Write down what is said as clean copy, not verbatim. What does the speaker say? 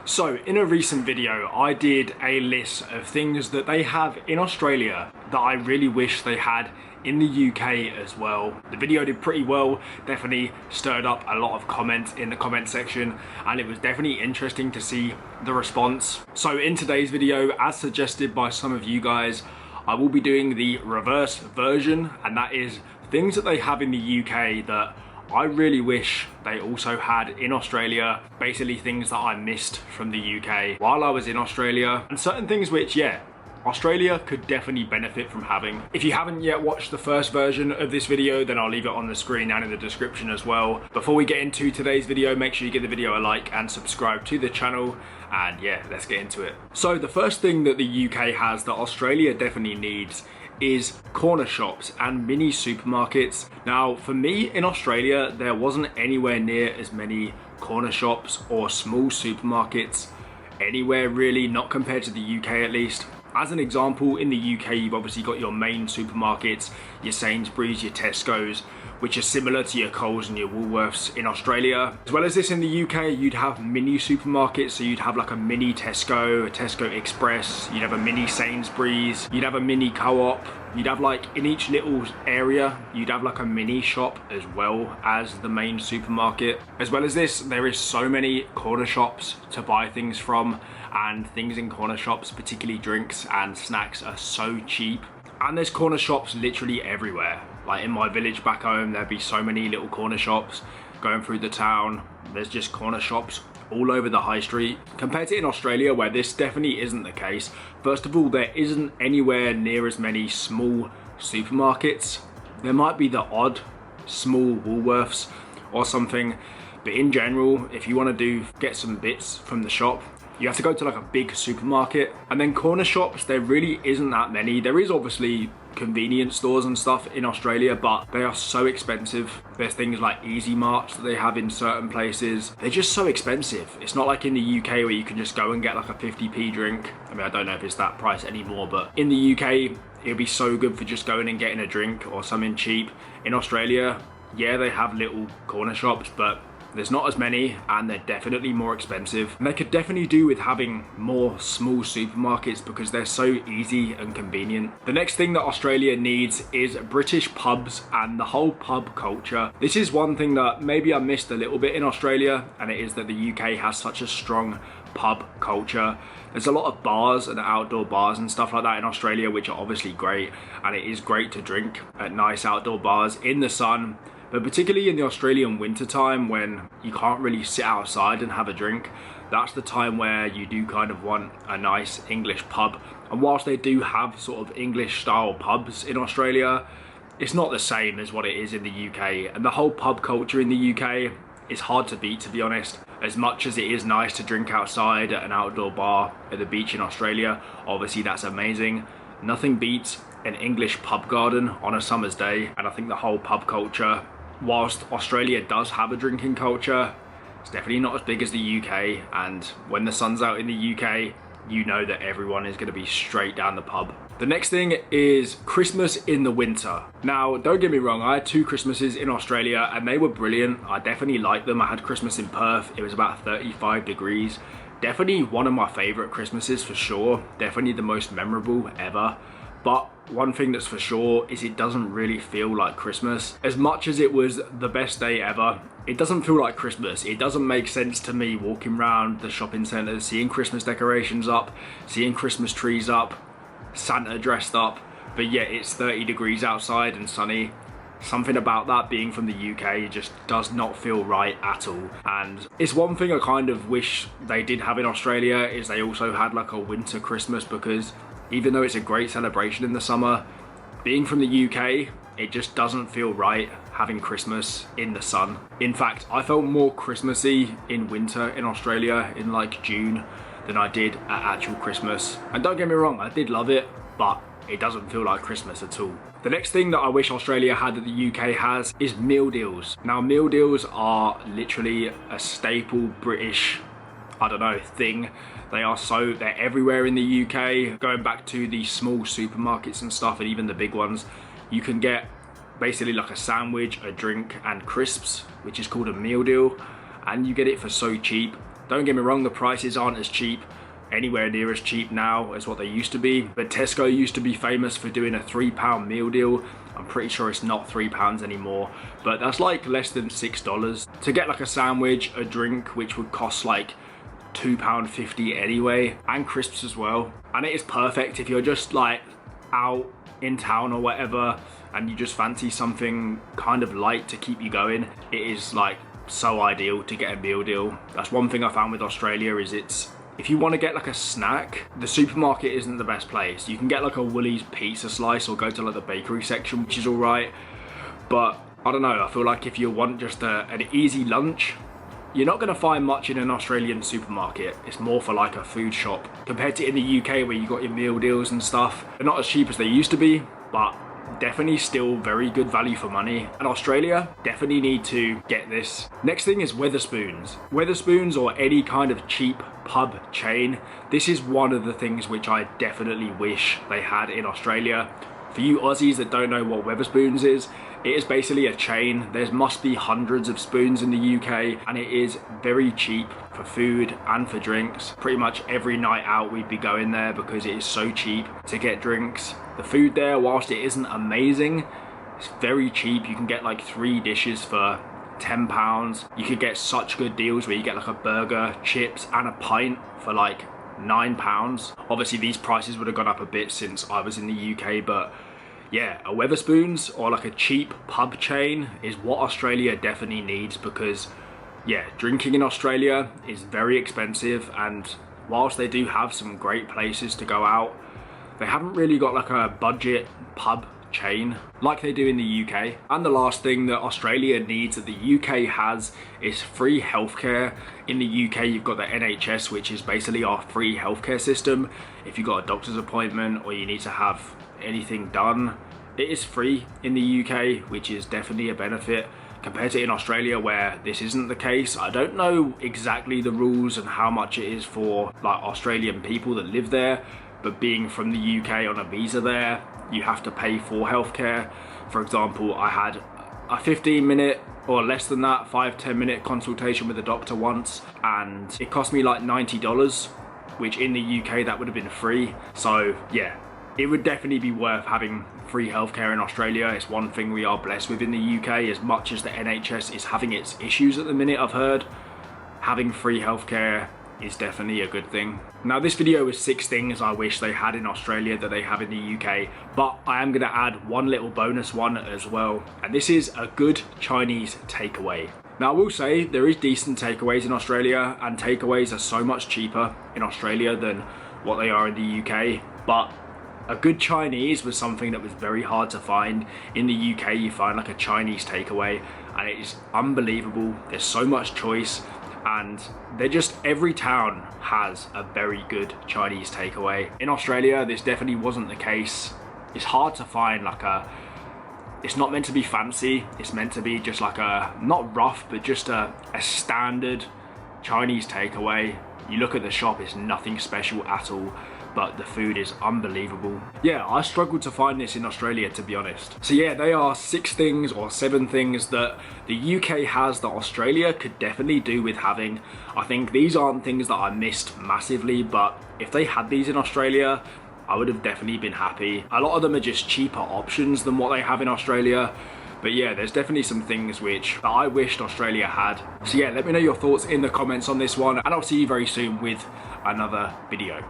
So in a recent video, I did a list of things that they have in Australia that I really wish they had in the UK as well. The video did pretty well, definitely stirred up a lot of comments in the comment section, and it was definitely interesting to see the response. So in today's video, as suggested by some of you guys, I will be doing the reverse version, and that is things that they have in the UK that I really wish they also had in Australia. Basically things that I missed from the UK while I was in Australia, and certain things which, yeah, Australia could definitely benefit from having. If you haven't yet watched the first version of this video, then I'll leave it on the screen and in the description as well. Before we get into today's video, make sure you give the video a like and subscribe to the channel, and yeah, let's get into it. So the first thing that the UK has that Australia definitely needs is corner shops and mini supermarkets. Now for me in Australia, there wasn't anywhere near as many corner shops or small supermarkets anywhere really, not compared to the UK at least. As an example, in the UK you've obviously got your main supermarkets, your Sainsbury's, your Tesco's, which are similar to your Coles and your Woolworths in Australia. As well as this, in the UK you'd have mini supermarkets, so you'd have like a mini Tesco, a Tesco Express, you'd have a mini Sainsbury's, you'd have a mini Co-op, you'd have like in each little area you'd have like a mini shop as well as the main supermarket. As well as this, there is so many corner shops to buy things from, and things in corner shops, particularly drinks and snacks, are so cheap. And there's corner shops literally everywhere. Like in my village back home, there'd be so many little corner shops going through the town. There's just corner shops all over the high street. Compared to in Australia, where this definitely isn't the case. First of all, there isn't anywhere near as many small supermarkets. There might be the odd small Woolworths or something, but in general, if you want to get some bits from the shop, you have to go to like a big supermarket. And then corner shops, there really isn't that many. There is obviously convenience stores and stuff in Australia, but they are so expensive. There's things like Easy Marts that they have in certain places. They're just so expensive. It's not like in the UK where you can just go and get like a 50p drink. I mean, I don't know if it's that price anymore, but in the UK, it'd be so good for just going and getting a drink or something cheap. In Australia, yeah, they have little corner shops, but there's not as many, and they're definitely more expensive. And they could definitely do with having more small supermarkets because they're so easy and convenient. The next thing that Australia needs is British pubs and the whole pub culture. This is one thing that maybe I missed a little bit in Australia, and it is that the UK has such a strong pub culture. There's a lot of bars and outdoor bars and stuff like that in Australia, which are obviously great, and it is great to drink at nice outdoor bars in the sun. But particularly in the Australian winter time, when you can't really sit outside and have a drink, that's the time where you do kind of want a nice English pub. And whilst they do have sort of English style pubs in Australia, it's not the same as what it is in the UK. And the whole pub culture in the UK is hard to beat, to be honest. As much as it is nice to drink outside at an outdoor bar at the beach in Australia, obviously that's amazing. Nothing beats an English pub garden on a summer's day. And I think the whole pub culture, whilst Australia does have a drinking culture, it's definitely not as big as the UK. And when the sun's out in the UK, you know that everyone is going to be straight down the pub. The next thing is Christmas in the winter. Now, don't get me wrong, I had 2 Christmases in Australia and they were brilliant. I definitely liked them. I had Christmas in Perth. It was about 35 degrees. Definitely one of my favorite Christmases for sure. Definitely the most memorable ever. But one thing that's for sure is it doesn't really feel like Christmas. As much as it was the best day ever, it doesn't feel like Christmas. It doesn't make sense to me walking around the shopping centres, seeing Christmas decorations up, seeing Christmas trees up, Santa dressed up, but yet it's 30 degrees outside and sunny. Something about that being from the UK just does not feel right at all. And it's one thing I kind of wish they did have in Australia, is they also had like a winter Christmas, because even though it's a great celebration in the summer, being from the UK, it just doesn't feel right having Christmas in the sun. In fact, I felt more Christmassy in winter in Australia in like June than I did at actual Christmas. And don't get me wrong, I did love it, but it doesn't feel like Christmas at all. The next thing that I wish Australia had that the UK has is meal deals. Now, meal deals are literally a staple British, I don't know, thing. They're everywhere in the UK. Going back to the small supermarkets and stuff, and even the big ones, you can get basically like a sandwich, a drink and crisps, which is called a meal deal, and you get it for so cheap. Don't get me wrong, the prices aren't as cheap, anywhere near as cheap now as what they used to be, but Tesco used to be famous for doing a £3 meal deal. I'm pretty sure it's not £3 anymore, but that's like less than $6 to get like a sandwich, a drink, which would cost like £2.50 anyway, and crisps as well. And it is perfect if you're just like out in town or whatever and you just fancy something kind of light to keep you going. It is like so ideal to get a meal deal. That's one thing I found with Australia, is if you want to get like a snack, the supermarket isn't the best place. You can get like a Woolies pizza slice or go to like the bakery section, which is all right. But I don't know, I feel like if you want just an easy lunch, you're not going to find much in an Australian supermarket. It's more for like a food shop compared to in the UK where you got your meal deals and stuff. They're not as cheap as they used to be, but definitely still very good value for money. And Australia definitely need to get this. Next thing is Weatherspoons. Weatherspoons, or any kind of cheap pub chain. This is one of the things which I definitely wish they had in Australia. For you Aussies that don't know what Weatherspoons is, it is basically a chain. There must be hundreds of spoons in the UK, and it is very cheap for food and for drinks. Pretty much every night out we'd be going there because it is so cheap to get drinks. The food there, whilst it isn't amazing, it's very cheap. You can get like 3 dishes for £10. You could get such good deals where you get like a burger, chips and a pint for like £9. Obviously these prices would have gone up a bit since I was in the UK, but yeah, a Weatherspoons or like a cheap pub chain is what Australia definitely needs, because yeah, drinking in Australia is very expensive, and whilst they do have some great places to go out, they haven't really got like a budget pub chain like they do in the UK. And the last thing that Australia needs that the UK has is free healthcare. In the UK you've got the NHS, which is basically our free healthcare system. If you've got a doctor's appointment or you need to have anything done, it is free in the UK, which is definitely a benefit compared to in Australia where this isn't the case. I don't know exactly the rules and how much it is for like Australian people that live there, but being from the UK on a visa there, you have to pay for healthcare. For example, I had a 15-minute or less than that, 5-10 minute consultation with a doctor once, and it cost me like $90, which in the UK that would have been free. So yeah, it would definitely be worth having free healthcare in Australia. It's one thing we are blessed with in the UK, as much as the NHS is having its issues at the minute, I've heard. Having free healthcare is definitely a good thing. Now this video was 6 things I wish they had in Australia that they have in the UK, but I am going to add one little bonus one as well, and this is a good Chinese takeaway. Now I will say there is decent takeaways in Australia, and takeaways are so much cheaper in Australia than what they are in the UK, but a good Chinese was something that was very hard to find. In the UK you find like a Chinese takeaway and it is unbelievable. There's so much choice, and they're just, every town has a very good Chinese takeaway. In Australia this definitely wasn't the case. It's hard to find like it's not meant to be fancy, it's meant to be just like a, not rough, but just a standard Chinese takeaway. You look at the shop, it's nothing special at all, but the food is unbelievable. Yeah, I struggled to find this in Australia, to be honest. So yeah, they are 6 things or 7 things that the UK has that Australia could definitely do with having. I think these aren't things that I missed massively, but if they had these in Australia, I would have definitely been happy. A lot of them are just cheaper options than what they have in Australia. But yeah, there's definitely some things which I wished Australia had. So yeah, let me know your thoughts in the comments on this one, and I'll see you very soon with another video.